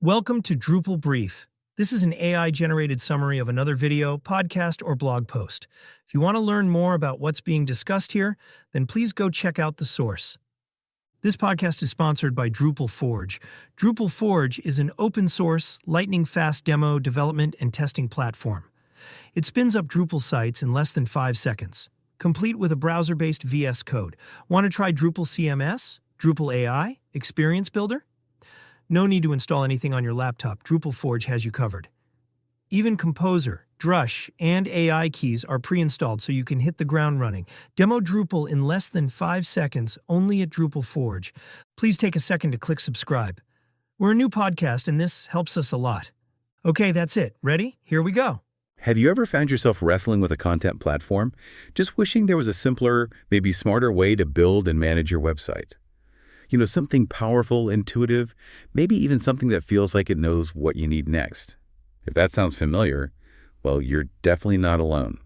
Welcome to DrupalBrief. This is an AI-generated summary of another video, podcast, or blog post. If you want to learn more about what's being discussed here, then please go check out the source. This podcast is sponsored by Drupal Forge. Drupal Forge is an open-source, lightning-fast demo, development, and testing platform. It spins up Drupal sites in less than 5 seconds, complete with a browser-based VS Code. Want to try Drupal CMS, Drupal AI, Experience Builder? No need to install anything on your laptop. Drupal Forge has you covered. Even Composer, Drush, and AI keys are pre-installed so you can hit the ground running. Demo Drupal in less than 5 seconds only at Drupal Forge. Please take a second to click subscribe. We're a new podcast and this helps us a lot. Okay, that's it. Ready? Here we go. Have you ever found yourself wrestling with a content platform, just wishing there was a simpler, maybe smarter way to build and manage your website? Something powerful, intuitive, maybe even something that feels like it knows what you need next. If that sounds familiar, well, you're definitely not alone.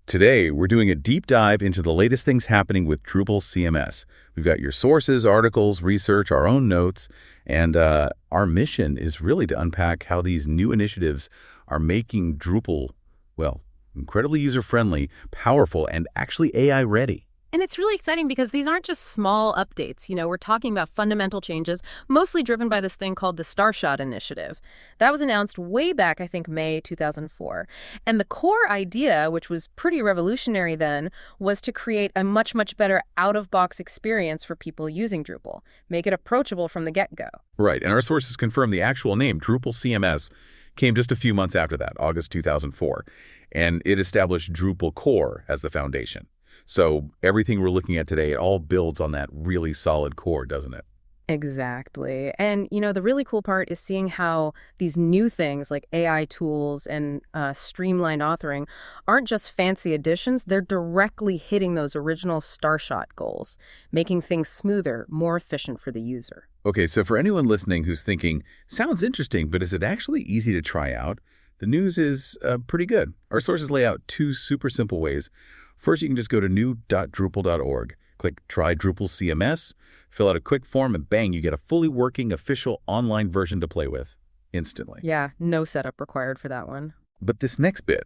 Today, we're doing a deep dive into the latest things happening with Drupal CMS. We've got your sources, articles, research, our own notes, and our mission is really to unpack how these new initiatives are making Drupal, well, incredibly user-friendly, powerful, and actually AI-ready. And it's really exciting because these aren't just small updates. We're talking about fundamental changes, mostly driven by this thing called the Starshot initiative. That was announced way back, I think, May 2004. And the core idea, which was pretty revolutionary then, was to create a much, much better out-of-box experience for people using Drupal. Make it approachable from the get-go. Right. And our sources confirm the actual name, Drupal CMS, came just a few months after that, August 2004. And it established Drupal core as the foundation. So everything we're looking at today, it all builds on that really solid core, doesn't it? Exactly. And, the really cool part is seeing how these new things like AI tools and streamlined authoring aren't just fancy additions. They're directly hitting those original Starshot goals, making things smoother, more efficient for the user. Okay, so for anyone listening who's thinking, sounds interesting, but is it actually easy to try out? The news is pretty good. Our sources lay out 2 super simple ways. First, you can just go to new.drupal.org, click Try Drupal CMS, fill out a quick form, and bang, you get a fully working, official online version to play with instantly. Yeah, no setup required for that one. But this next bit,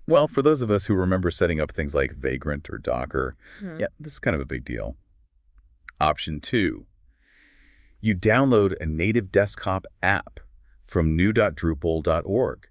well, for those of us who remember setting up things like Vagrant or Docker, yeah, this is kind of a big deal. Option 2, you download a native desktop app from new.drupal.org.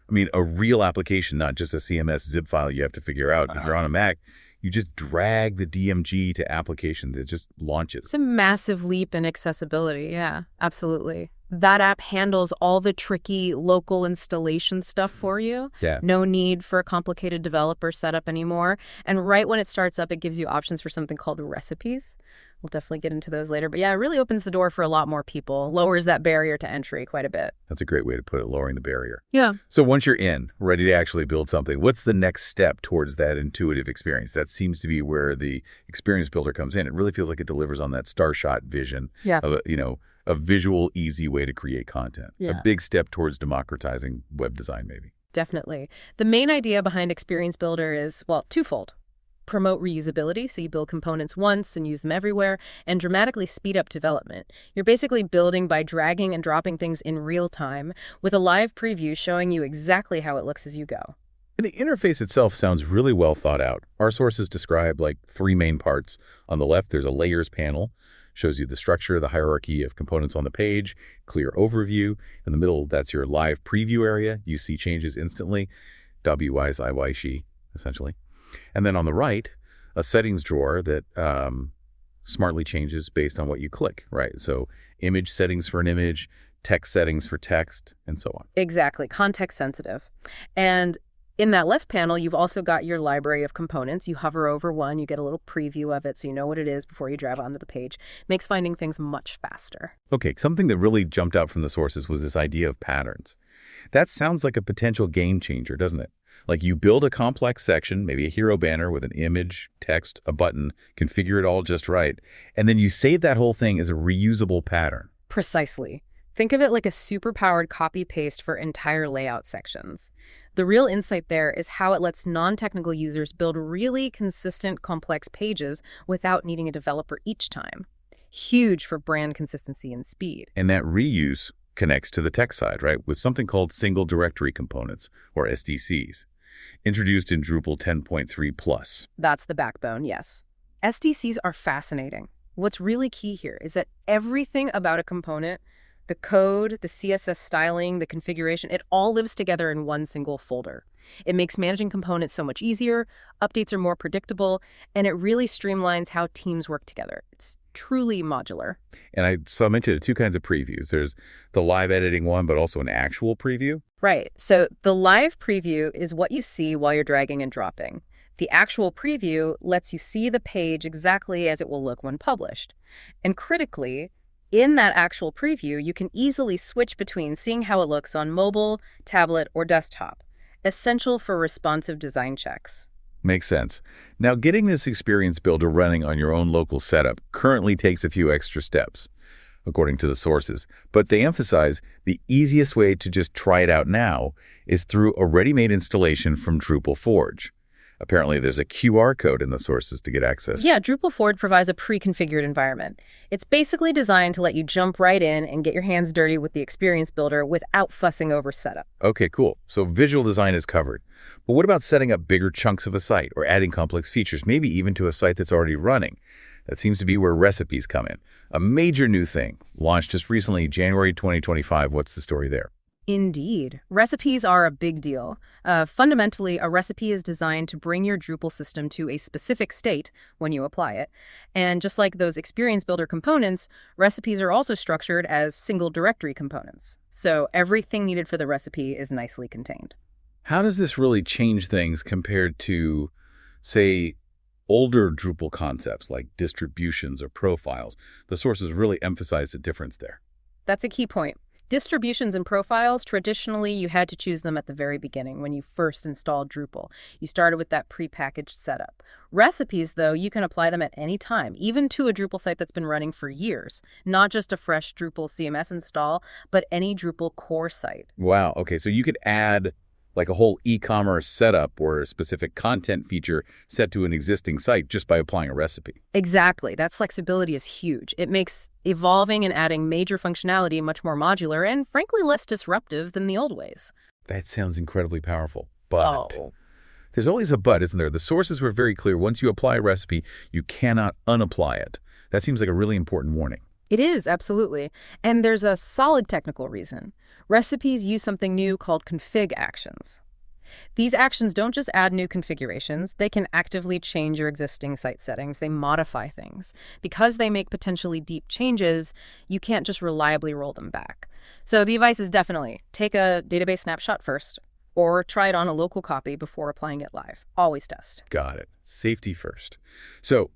I mean, a real application, not just a CMS zip file you have to figure out. If you're on a Mac, you just drag the DMG to application that just launches. It's a massive leap in accessibility. Yeah, absolutely. That app handles all the tricky local installation stuff for you. Yeah. No need for a complicated developer setup anymore. And right when it starts up, it gives you options for something called recipes. We'll definitely get into those later. But yeah, it really opens the door for a lot more people, lowers that barrier to entry quite a bit. That's a great way to put it, lowering the barrier. Yeah. So once you're in, ready to actually build something, what's the next step towards that intuitive experience? That seems to be where the experience builder comes in. It really feels like it delivers on that Starshot vision of a visual, easy way to create content. Yeah. A big step towards democratizing web design, maybe. Definitely. The main idea behind Experience Builder is, well, twofold. Promote reusability, so you build components once and use them everywhere, and dramatically speed up development. You're basically building by dragging and dropping things in real time, with a live preview showing you exactly how it looks as you go. And the interface itself sounds really well thought out. Our sources describe 3 main parts. On the left, there's a layers panel, shows you the structure, the hierarchy of components on the page, clear overview. In the middle, that's your live preview area. You see changes instantly. WY's IY she, essentially. And then on the right, a settings drawer that smartly changes based on what you click, right? So image settings for an image, text settings for text, and so on. Exactly, context sensitive. And in that left panel, you've also got your library of components. You hover over one, you get a little preview of it so you know what it is before you drive onto the page. Makes finding things much faster. Okay, something that really jumped out from the sources was this idea of patterns. That sounds like a potential game changer, doesn't it? Like you build a complex section, maybe a hero banner with an image, text, a button, configure it all just right, and then you save that whole thing as a reusable pattern. Precisely. Think of it like a super-powered copy-paste for entire layout sections. The real insight there is how it lets non-technical users build really consistent, complex pages without needing a developer each time. Huge for brand consistency and speed. And that reuse connects to the tech side, right, with something called single directory components, or SDCs, introduced in Drupal 10.3+. That's the backbone, yes. SDCs are fascinating. What's really key here is that everything about a component, the code, the CSS styling, the configuration, it all lives together in one single folder. It makes managing components so much easier, updates are more predictable, and it really streamlines how teams work together. It's truly modular. And I mentioned two kinds of previews. There's the live editing one, but also an actual preview. Right. So the live preview is what you see while you're dragging and dropping. The actual preview lets you see the page exactly as it will look when published. And critically, in that actual preview, you can easily switch between seeing how it looks on mobile, tablet, or desktop, essential for responsive design checks. Makes sense. Now, getting this experience builder running on your own local setup currently takes a few extra steps, according to the sources, but they emphasize the easiest way to just try it out now is through a ready-made installation from Drupal Forge. Apparently, there's a QR code in the sources to get access. Yeah, Drupal Forge provides a pre-configured environment. It's basically designed to let you jump right in and get your hands dirty with the experience builder without fussing over setup. Okay, cool. So visual design is covered. But what about setting up bigger chunks of a site or adding complex features, maybe even to a site that's already running? That seems to be where recipes come in. A major new thing, launched just recently, January 2025. What's the story there? Indeed. Recipes are a big deal. Fundamentally, a recipe is designed to bring your Drupal system to a specific state when you apply it. And just like those experience builder components, recipes are also structured as single directory components. So everything needed for the recipe is nicely contained. How does this really change things compared to, say, older Drupal concepts like distributions or profiles? The sources really emphasize the difference there. That's a key point. Distributions and profiles, traditionally, you had to choose them at the very beginning when you first installed Drupal. You started with that prepackaged setup. Recipes, though, you can apply them at any time, even to a Drupal site that's been running for years. Not just a fresh Drupal CMS install, but any Drupal core site. Wow. Okay, so you could add like a whole e-commerce setup or a specific content feature set to an existing site just by applying a recipe. Exactly. That flexibility is huge. It makes evolving and adding major functionality much more modular and, frankly, less disruptive than the old ways. That sounds incredibly powerful. But there's always a but, isn't there? The sources were very clear. Once you apply a recipe, you cannot unapply it. That seems like a really important warning. It is, absolutely. And there's a solid technical reason. Recipes use something new called config actions. These actions don't just add new configurations, they can actively change your existing site settings, they modify things. Because they make potentially deep changes, you can't just reliably roll them back. So the advice is definitely take a database snapshot first, or try it on a local copy before applying it live. Always test. Got it. Safety first. So,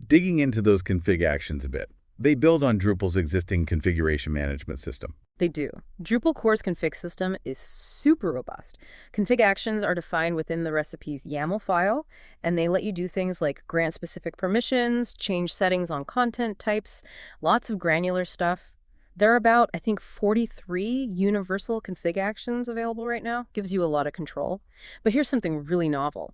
digging into those config actions a bit. They build on Drupal's existing configuration management system. They do. Drupal core's config system is super robust. Config actions are defined within the recipe's YAML file, and they let you do things like grant specific permissions, change settings on content types, lots of granular stuff. There are about, I think, 43 universal config actions available right now. Gives you a lot of control. But here's something really novel.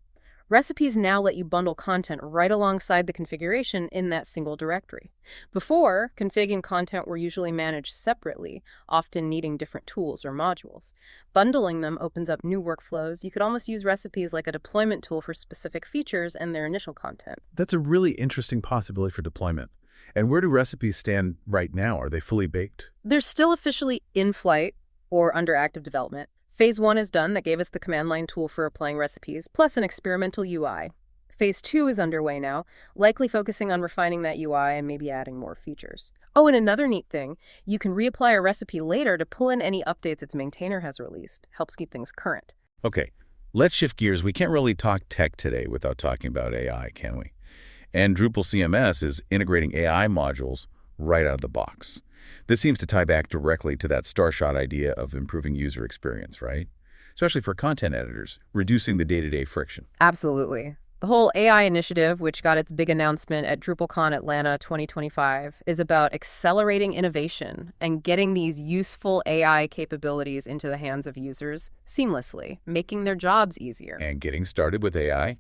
Recipes now let you bundle content right alongside the configuration in that single directory. Before, config and content were usually managed separately, often needing different tools or modules. Bundling them opens up new workflows. You could almost use recipes like a deployment tool for specific features and their initial content. That's a really interesting possibility for deployment. And where do recipes stand right now? Are they fully baked? They're still officially in flight or under active development. Phase 1 is done. That gave us the command line tool for applying recipes, plus an experimental UI. Phase 2 is underway now, likely focusing on refining that UI and maybe adding more features. Oh, and another neat thing, you can reapply a recipe later to pull in any updates its maintainer has released. Helps keep things current. Okay, let's shift gears. We can't really talk tech today without talking about AI, can we? And Drupal CMS is integrating AI modules right out of the box. This seems to tie back directly to that Starshot idea of improving user experience, right? Especially for content editors, reducing the day-to-day friction. Absolutely. The whole AI initiative, which got its big announcement at DrupalCon Atlanta 2025, is about accelerating innovation and getting these useful AI capabilities into the hands of users seamlessly, making their jobs easier. And getting started with AI,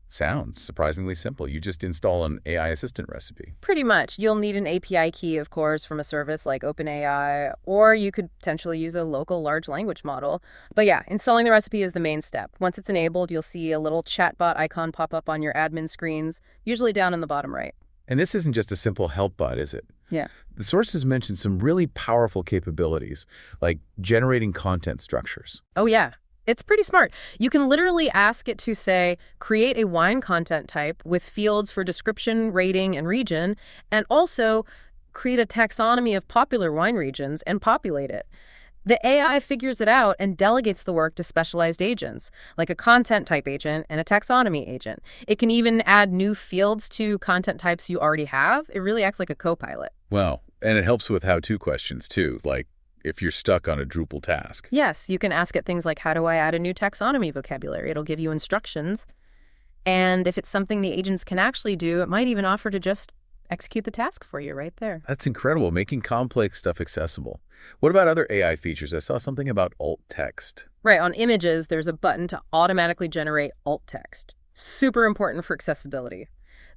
Sounds surprisingly simple. You just install an AI assistant recipe. Pretty much. You'll need an API key, of course, from a service like OpenAI, or you could potentially use a local large language model. But yeah, installing the recipe is the main step. Once it's enabled, you'll see a little chatbot icon pop up on your admin screens, usually down in the bottom right. And this isn't just a simple help bot, is it? Yeah. The sources mentioned some really powerful capabilities, like generating content structures. Oh, yeah. It's pretty smart. You can literally ask it to, say, create a wine content type with fields for description, rating, and region, and also create a taxonomy of popular wine regions and populate it. The AI figures it out and delegates the work to specialized agents, like a content type agent and a taxonomy agent. It can even add new fields to content types you already have. It really acts like a co-pilot. Wow. And it helps with how-to questions, too, like if you're stuck on a Drupal task. Yes, you can ask it things like, how do I add a new taxonomy vocabulary? It'll give you instructions. And if it's something the agents can actually do, it might even offer to just execute the task for you right there. That's incredible, making complex stuff accessible. What about other AI features? I saw something about alt text. Right, on images, there's a button to automatically generate alt text. Super important for accessibility.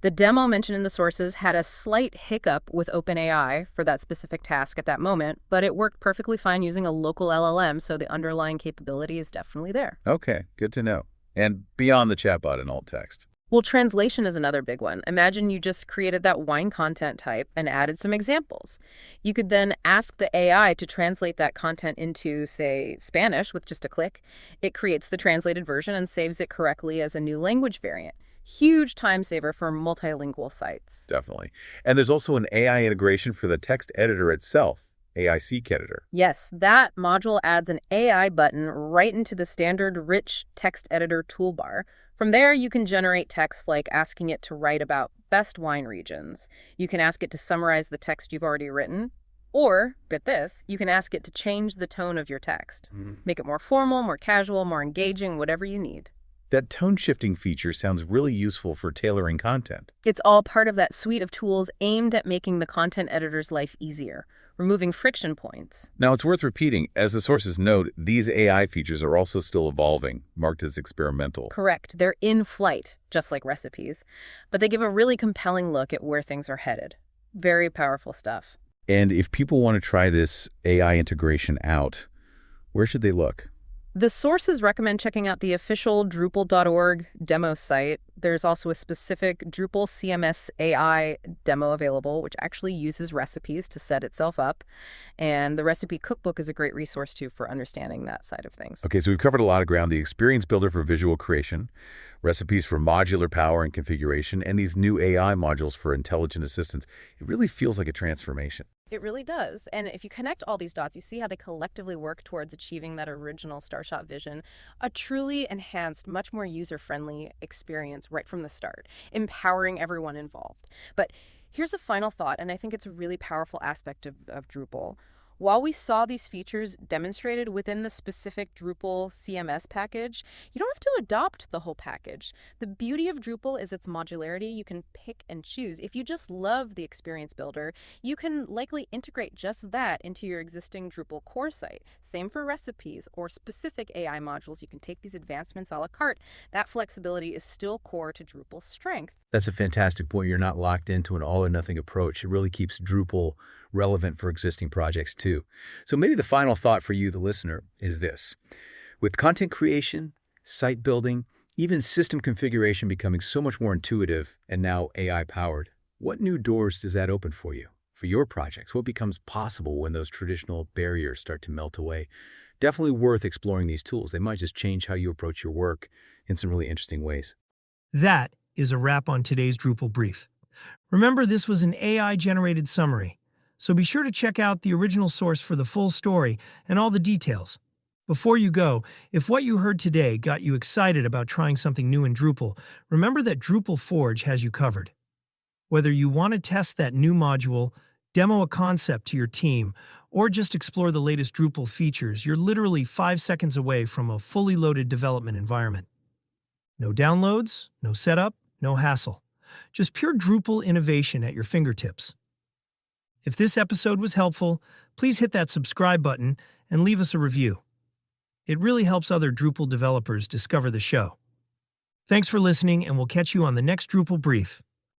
The demo mentioned in the sources had a slight hiccup with OpenAI for that specific task at that moment, but it worked perfectly fine using a local LLM, so the underlying capability is definitely there. Okay, good to know. And beyond the chatbot and alt text. Well, translation is another big one. Imagine you just created that wine content type and added some examples. You could then ask the AI to translate that content into, say, Spanish with just a click. It creates the translated version and saves it correctly as a new language variant. Huge time saver for multilingual sites. Definitely. And there's also an AI integration for the text editor itself, AI Seek Editor. Yes, that module adds an AI button right into the standard rich text editor toolbar. From there, you can generate text like asking it to write about best wine regions. You can ask it to summarize the text you've already written. Or, get this, you can ask it to change the tone of your text. Make it more formal, more casual, more engaging, whatever you need. That tone shifting feature sounds really useful for tailoring content. It's all part of that suite of tools aimed at making the content editor's life easier, removing friction points. Now, it's worth repeating, as the sources note, these AI features are also still evolving, marked as experimental. Correct. They're in flight, just like recipes. But they give a really compelling look at where things are headed. Very powerful stuff. And if people want to try this AI integration out, where should they look? The sources recommend checking out the official Drupal.org demo site. There's also a specific Drupal CMS AI demo available, which actually uses recipes to set itself up. And the recipe cookbook is a great resource, too, for understanding that side of things. Okay, so we've covered a lot of ground. The experience builder for visual creation, recipes for modular power and configuration, and these new AI modules for intelligent assistance. It really feels like a transformation. It really does. And if you connect all these dots, you see how they collectively work towards achieving that original Starshot vision, a truly enhanced, much more user-friendly experience right from the start, empowering everyone involved. But here's a final thought, and I think it's a really powerful aspect of Drupal. While we saw these features demonstrated within the specific Drupal CMS package, you don't have to adopt the whole package. The beauty of Drupal is its modularity. You can pick and choose. If you just love the experience builder, you can likely integrate just that into your existing Drupal core site. Same for recipes or specific AI modules. You can take these advancements a la carte. That flexibility is still core to Drupal's strength. That's a fantastic point. You're not locked into an all-or-nothing approach. It really keeps Drupal relevant for existing projects too. So maybe the final thought for you, the listener, is this. With content creation, site building, even system configuration becoming so much more intuitive and now AI-powered, what new doors does that open for you, for your projects? What becomes possible when those traditional barriers start to melt away? Definitely worth exploring these tools. They might just change how you approach your work in some really interesting ways. That is a wrap on today's Drupal Brief. Remember, this was an AI-generated summary, so be sure to check out the original source for the full story and all the details. Before you go, if what you heard today got you excited about trying something new in Drupal, remember that Drupal Forge has you covered. Whether you want to test that new module, demo a concept to your team, or just explore the latest Drupal features, you're literally 5 seconds away from a fully loaded development environment. No downloads, no setup, no hassle. Just pure Drupal innovation at your fingertips. If this episode was helpful, please hit that subscribe button and leave us a review. It really helps other Drupal developers discover the show. Thanks for listening, and we'll catch you on the next Drupal Brief.